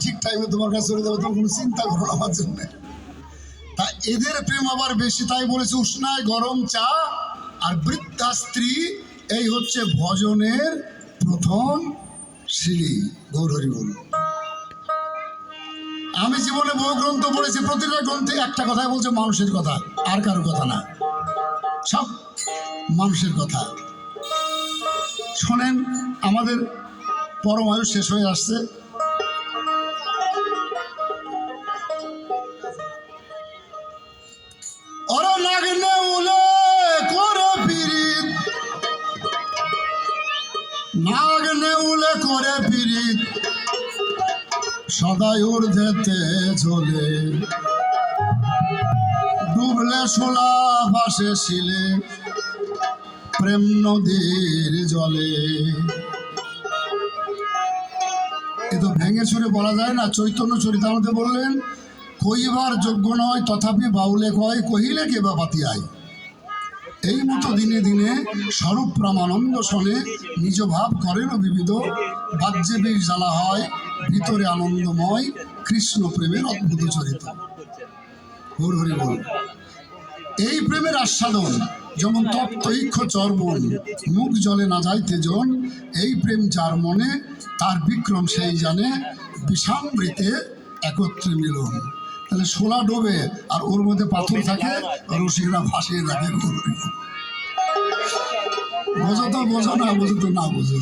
ঠিক টাইমে তোমার কাছে চলে যাবে, তোমার কোনো চিন্তা করো না আমার জন্য। তা এদের প্রেম আবার বেশি, তাই বলেছে উষ্ণায় গরম চা আর বৃদ্ধা স্ত্রী, এই হচ্ছে ভজনের প্রথম সিঁড়ি। গৌর হরি বল। আমি জীবনে বহু গ্রন্থ পড়েছি, প্রতিটা গ্রন্থে একটা কথাই বলছে মানুষের কথা, আর কারো কথা না, সব মানুষের কথা। শোনেন, আমাদের পরমায়ু শেষ হয়ে আসছে। ওরা নাগনে উলে করে পিরিত, নাগনে উলে করে পিরিত, সদাই ঊর্ধ্বেতে ঝোলে, ডুবলে শোলা ভাসে শিলে, প্রেম নদীর জলে। এ তো ভেঙে চুরে বলা যায় না। চৈতন্য চরিতামৃতে বললেন, কইবার যোগ্য নয় তথাপি বাউলে কয়, কহিলে কে বা পাতিয়ায়। এই মতো দিনে দিনে স্বরূপ প্রামানন্দ শোনে, নিজ ভাব করেন বিবিধ, বাহ্যে বেশ জ্বালা হয়, ভিতরে আনন্দময়, কৃষ্ণ প্রেমের অদ্ভুত চরিত। হরি হরি বল। এই প্রেমের আস্বাদন যেমন তপ্তৈক্ষ চর্বণ, মুখ জলে না যাইতে জন, এই প্রেম যার মনে, তার বিক্রম সেই জানে, বিষামৃতে একত্রে মিলন। তাহলে শোলা ডোবে আর ওর মধ্যে পাথর থাকে, রসিকরা ভাসিয়ে রাখে। বোঝো তো বোঝো, না বোঝো তো না বোঝো।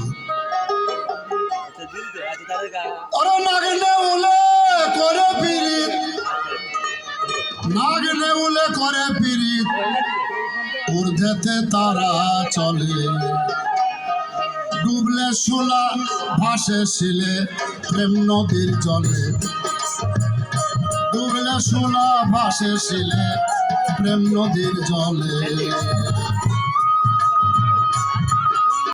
ওরা নাগনে উলে করে পিরিত, নাগনে উলে করে পিরিত, ঊর্ধ্বেতে তারা চলে, ডুবলে শোলা ভাসে শিলে, প্রেম নদীর জলে, ডুবলে শোলা ভাসে শিলে, প্রেম নদীর জলে।